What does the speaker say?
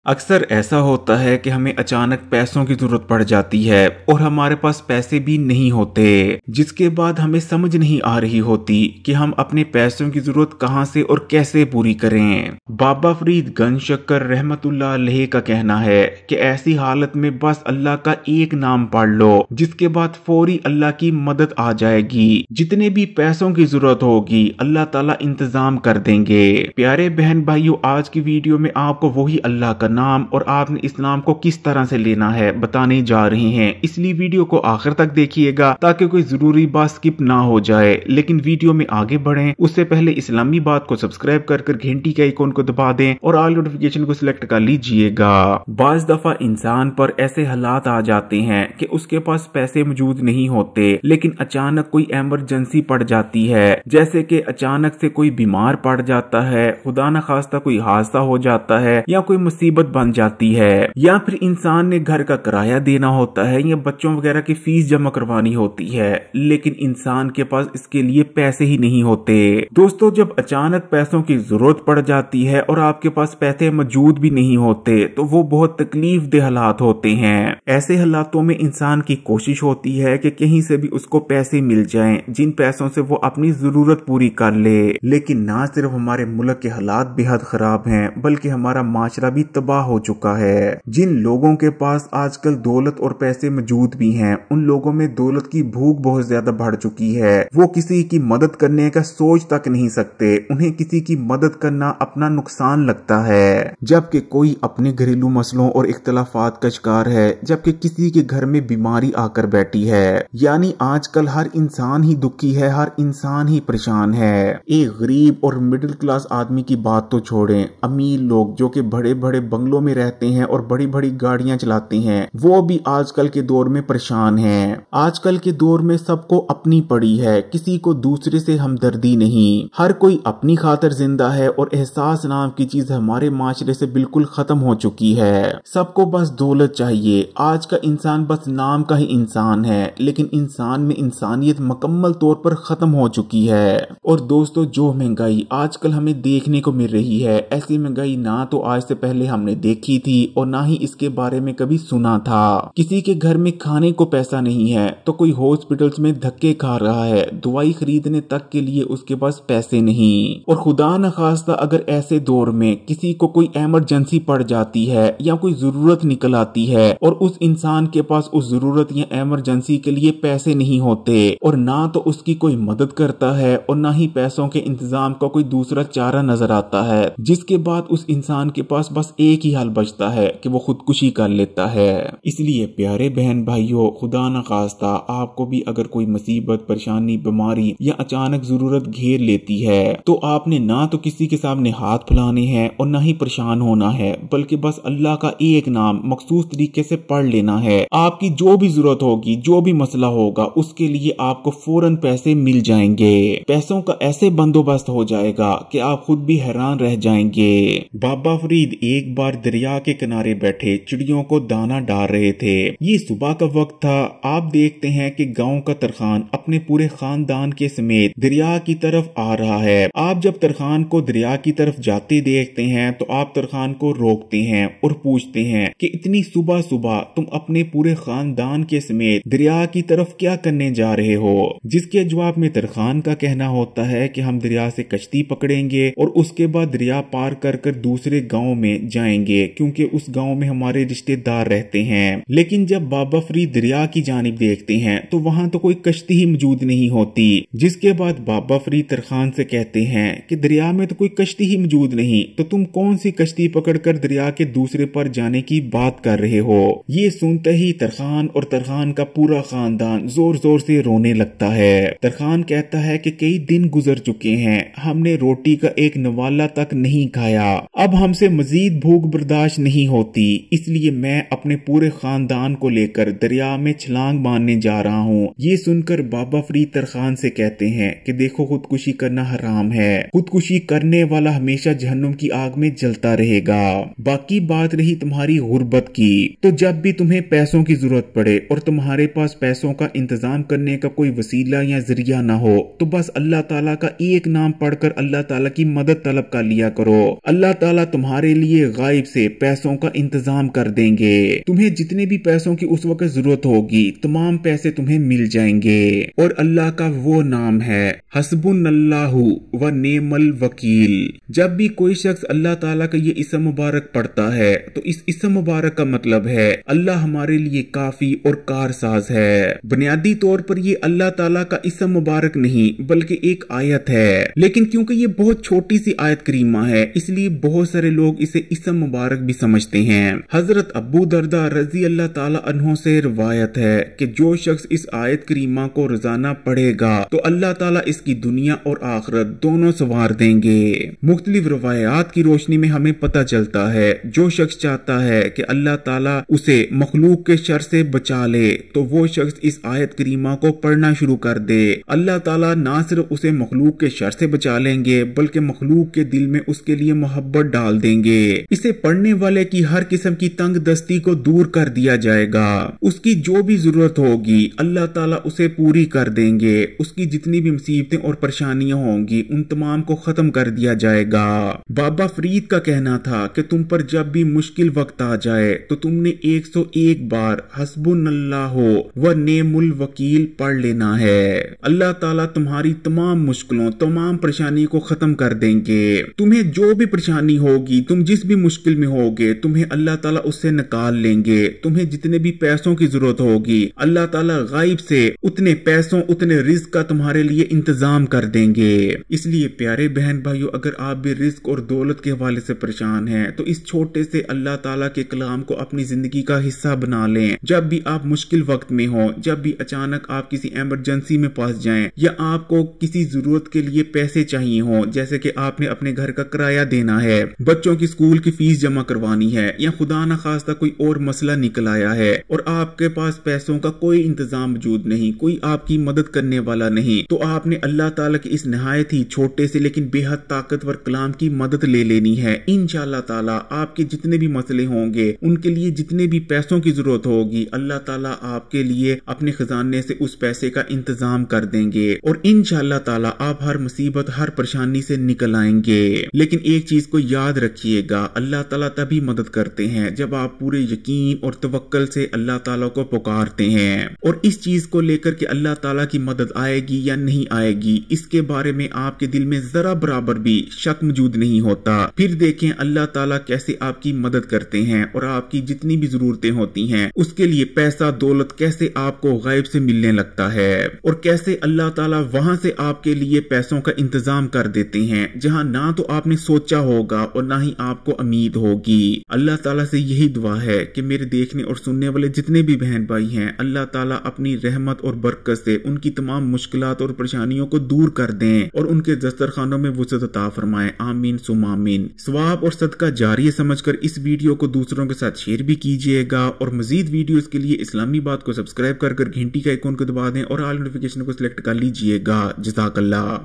अक्सर ऐसा होता है कि हमें अचानक पैसों की जरूरत पड़ जाती है और हमारे पास पैसे भी नहीं होते, जिसके बाद हमें समझ नहीं आ रही होती कि हम अपने पैसों की जरूरत कहां से और कैसे पूरी करें। बाबा फरीद गंज शक्कर रहमतुल्लाह अलैह का कहना है कि ऐसी हालत में बस अल्लाह का एक नाम पढ़ लो, जिसके बाद फौरी अल्लाह की मदद आ जाएगी। जितने भी पैसों की जरूरत होगी अल्लाह ताला इंतजाम कर देंगे। प्यारे बहन भाइयों, आज की वीडियो में आपको वही अल्लाह का नाम और आपने इस नाम को किस तरह से लेना है बताने जा रहे हैं, इसलिए वीडियो को आखिर तक देखिएगा ताकि कोई जरूरी बात स्किप ना हो जाए। लेकिन वीडियो में आगे बढ़ें उससे पहले इस्लामी बात को सब्सक्राइब कर घंटी के आइकॉन को दबा दें और ऑल नोटिफिकेशन को सिलेक्ट कर लीजिएगा। बाज दफा इंसान पर ऐसे हालात आ जाते हैं कि उसके पास पैसे मौजूद नहीं होते, लेकिन अचानक कोई इमरजेंसी पड़ जाती है, जैसे कि अचानक से कोई बीमार पड़ जाता है, खुदा न खास्ता कोई हादसा हो जाता है या कोई मुसीबत बन जाती है, या फिर इंसान ने घर का किराया देना होता है या बच्चों वगैरह की फीस जमा करवानी होती है, लेकिन इंसान के पास इसके लिए पैसे ही नहीं होते। दोस्तों, जब अचानक पैसों की जरूरत पड़ जाती है और आपके पास पैसे मौजूद भी नहीं होते तो वो बहुत तकलीफ दे हालात होते हैं। ऐसे हालातों में इंसान की कोशिश होती है कि कहीं से भी उसको पैसे मिल जाएं, जिन पैसों से वो अपनी जरूरत पूरी कर ले। लेकिन ना सिर्फ हमारे मुल्क के हालात बेहद खराब हैं, बल्कि हमारा माशरा भी तबाह हो चुका है। जिन लोगों के पास आजकल दौलत और पैसे मौजूद भी हैं, उन लोगों में दौलत की भूख बहुत ज्यादा बढ़ चुकी है। वो किसी की मदद करने का सोच तक नहीं सकते, उन्हें किसी की मदद करना अपना नुकसान लगता है। जबकि कोई अपने घरेलू मसलों और इख्तलाफात का शिकार है, जबकि किसी के घर में बीमारी आकर बैठी है। यानी आजकल हर इंसान ही दुखी है, हर इंसान ही परेशान है। एक गरीब और मिडिल क्लास आदमी की बात तो छोड़ें, अमीर लोग जो कि बड़े बड़े बंगलों में रहते हैं और बड़ी बड़ी गाड़ियां चलाते हैं, वो भी आजकल के दौर में परेशान हैं। आजकल के दौर में सबको अपनी पड़ी है, किसी को दूसरे से हमदर्दी नहीं। हर कोई अपनी खातिर जिंदा है और एहसास नाम की चीज हमारे माशरे से बिल्कुल खत्म हो चुकी है। सबको बस दौलत चाहिए। आज का इंसान बस नाम का ही इंसान है, लेकिन इंसान में इंसानियत मुकम्मल तौर पर खत्म हो चुकी है। और दोस्तों, जो महंगाई आजकल हमें देखने को मिल रही है, ऐसी महंगाई ना तो आज से पहले हमने देखी थी और ना ही इसके बारे में कभी सुना था। किसी के घर में खाने को पैसा नहीं है तो कोई हॉस्पिटल्स में धक्के खा रहा है, दवाई खरीदने तक के लिए उसके पास पैसे नहीं। और खुदा न खास्ता अगर ऐसे दौर में किसी को कोई इमरजेंसी पड़ जाती है या कोई जरूरत निकल आती है और उस इंसान के पास उस जरूरत या इमरजेंसी के लिए पैसे नहीं होते और ना तो उसकी कोई मदद करता है और ना ही पैसों के इंतजाम का कोई दूसरा चारा नजर आता है, जिसके बाद उस इंसान के पास बस एक ही हाल बचता है कि वो खुदकुशी कर लेता है। इसलिए प्यारे बहन भाइयों, खुदा न खास्ता आपको भी अगर कोई मुसीबत, परेशानी, बीमारी या अचानक जरूरत घेर लेती है तो आपने ना तो किसी के सामने हाथ फैलाने हैं और ना ही परेशान होना है, बल्कि बस अल्लाह का एक नाम मखसूस तरीके से पढ़ लेना है। आपकी जो भी जरूरत होगी, जो भी मसला होगा, उसके लिए आपको फौरन पैसे मिल जाएंगे। पैसों का ऐसे बंदोबस्त हो जाएगा कि आप खुद भी हैरान रह जाएंगे। बाबा फरीद एक बार दरिया के किनारे बैठे चिड़ियों को दाना डाल रहे थे। ये सुबह का वक्त था। आप देखते हैं कि गांव का तरखान अपने पूरे खानदान के समेत दरिया की तरफ आ रहा है। आप जब तरखान को दरिया की तरफ जाते देखते हैं तो आप तरखान को रोकते हैं और पूछते हैं कि इतनी सुबह सुबह तुम अपने पूरे खानदान के समेत दरिया की तरफ क्या करने जा रहे हो? जिसके जवाब में तरखान का कहना होता है कि हम दरिया से कश्ती पकड़ेंगे और उसके बाद दरिया पार कर दूसरे गांव में जाएंगे, क्योंकि उस गांव में हमारे रिश्तेदार रहते हैं। लेकिन जब बाबा फरीद दरिया की जानिब देखते हैं तो वहां तो कोई कश्ती ही मौजूद नहीं होती। जिसके बाद बाबा फरीद तरखान से कहते हैं कि दरिया में तो कोई कश्ती ही मौजूद नहीं, तो तुम कौन सी कश्ती पकड़कर दरिया के दूसरे पर जाने की बात कर रहे हो? ये सुनते ही तरखान और तरखान का पूरा खानदान जोर जोर से रोने लगता है। तरखान कहता है कि कई दिन गुजर चुके हैं, हमने रोटी का एक नवाला तक नहीं खाया, अब हमसे मजीद भूख बर्दाश्त नहीं होती, इसलिए मैं अपने पूरे खानदान को लेकर दरिया में छलांग मारने जा रहा हूँ। ये सुनकर बाबा फरीद तरखान से कहते हैं कि देखो, खुदकुशी करना हराम है, खुदकुशी करने वाला हमेशा जहन्नुम की आग में जलता रहेगा। बाकी बात रही तुम्हारी गुर्बत की, तो जब भी तुम्हें पैसों की जरूरत पड़े और तुम्हारे पास पैसों का इंतजाम करने का कोई वसीला या जरिया ना हो, तो बस अल्लाह ताला का एक नाम पढ़कर अल्लाह ताला की मदद तलब कर लिया करो। अल्लाह ताला तुम्हारे लिए गायब غائب से पैसों का इंतजाम कर देंगे। तुम्हें जितने भी पैसों की उस वक्त जरूरत होगी तमाम पैसे तुम्हें मिल जाएंगे। और अल्लाह का वो नाम है हस्बुनल्लाहु व नेमल वकील। जब भी कोई शख्स अल्लाह ताला का ये इसम मुबारक पढ़ता है तो इस इसम मुबारक का मतलब है अल्लाह हमारे लिए काफी और कारसाज है। बुनियादी तौर पर ये अल्लाह ताला का इसम मुबारक नहीं बल्कि एक आयत है, लेकिन क्योंकि ये बहुत छोटी सी आयत करीमा है इसलिए बहुत सारे लोग इसे इसम मुबारक भी समझते हैं। हजरत अबू दरदा रजी अल्लाह ताला अन्हो से रिवायत है कि जो शख्स इस आयत करीमा को रोजाना पढ़ेगा तो अल्लाह ताला इसकी दुनिया और आखिरत दोनों संवार देंगे। मुख्तलिफ रवायात की रोशनी में हमें पता चलता है जो शख्स चाहता है कि अल्लाह ताला उसे मखलूक के शर से बचा ले तो वो शख्स इस आयत करीमा को पढ़ना शुरू कर दे। अल्लाह ताला ना सिर्फ उसे मखलूक के शर से बचा लेंगे बल्कि मखलूक के दिल में उसके लिए मोहब्बत डाल देंगे। इसे पढ़ने वाले की हर किस्म की तंग दस्ती को दूर कर दिया जाएगा। उसकी जो भी जरूरत होगी अल्लाह ताला उसे पूरी कर देंगे। उसकी जितनी भी मुसीबतें और परेशानियां होंगी उन तमाम को खत्म कर दिया जाएगा। बाबा फरीद का कहना था कि तुम पर जब भी मुश्किल वक्त आ जाए तो तुमने 101 बार हस्बुनल्लाहु व नेमुल वकील पढ़ लेना है। अल्लाह ताला तुम्हारी तमाम मुश्किलों तमाम परेशानी को खत्म कर देंगे। तुम्हें जो भी परेशानी होगी तुम जिस भी मुश्किल में होगे तुम्हें अल्लाह ताला उससे निकाल लेंगे। तुम्हें जितने भी पैसों की जरूरत होगी अल्लाह ताला गायब से उतने पैसों उतने रिस्क का तुम्हारे लिए इंतजाम कर देंगे। इसलिए प्यारे बहन भाइयों, अगर आप भी रिस्क और दौलत के हवाले से परेशान हैं तो इस छोटे से अल्लाह ताला के कलाम को अपनी जिंदगी का हिस्सा बना लें। जब भी आप मुश्किल वक्त में हो, जब भी अचानक आप किसी इमरजेंसी में फंस जाएं या आपको किसी जरूरत के लिए पैसे चाहिए हो, जैसे कि आपने अपने घर का किराया देना है, बच्चों की स्कूल की फीस जमा करवानी है या खुदा न खास्ता कोई और मसला निकल आया है और आपके पास पैसों का कोई इंतजाम मौजूद नहीं, कोई आपकी मदद करने वाला नहीं, तो आपने अल्लाह ताला की इस निहायत ही छोटे से लेकिन बेहद ताकतवर कलाम की मदद ले लेनी है। इंशाअल्लाह ताला आपके जितने भी मसले होंगे उनके लिए जितने भी पैसों की जरूरत होगी अल्लाह ताला आपके लिए अपने खजाने से उस पैसे का इंतजाम कर देंगे और इंशाअल्लाह ताला आप हर मुसीबत हर परेशानी से निकल आएंगे। लेकिन एक चीज को याद रखिएगा, अल्लाह ताला तभी मदद करते हैं जब आप पूरे यकीन और तवक्कल से अल्लाह ताला को पुकारते हैं। और इस चीज को लेकर के अल्लाह ताला की मदद आएगी या नहीं आएगी इसके बारे में आपके दिल में जरा बराबर भी शक मौजूद नहीं होता। फिर देखें अल्लाह ताला कैसे आपकी मदद करते हैं और आपकी जितनी भी जरूरतें होती हैं उसके लिए पैसा दौलत कैसे आपको गायब से मिलने लगता है और कैसे अल्लाह ताला वहां से आपके लिए पैसों का इंतजाम कर देते हैं जहां ना तो आपने सोचा होगा और ना ही आपको उम्मीद होगी। अल्लाह ताला से यही दुआ है कि मेरे देखने और सुनने वाले जितने भी बहन भाई हैं अल्लाह ताला अपनी रहमत और बरकत से उनकी तमाम मुश्किलात और परेशानियों को दूर कर दें और उनके दस्तरखानों में वुसअत अता फरमाएं। आमीन सुम्मा आमीन। सवाब और सदका जारिया समझकर इस वीडियो को दूसरों के साथ शेयर भी कीजिएगा और मजीद वीडियोस के लिए इस्लामी बात को सब्सक्राइब कर घंटी का आइकॉन को दबा दें और ऑल नोटिफिकेशन को सिलेक्ट कर लीजिएगा। जज़ाकल्लाह।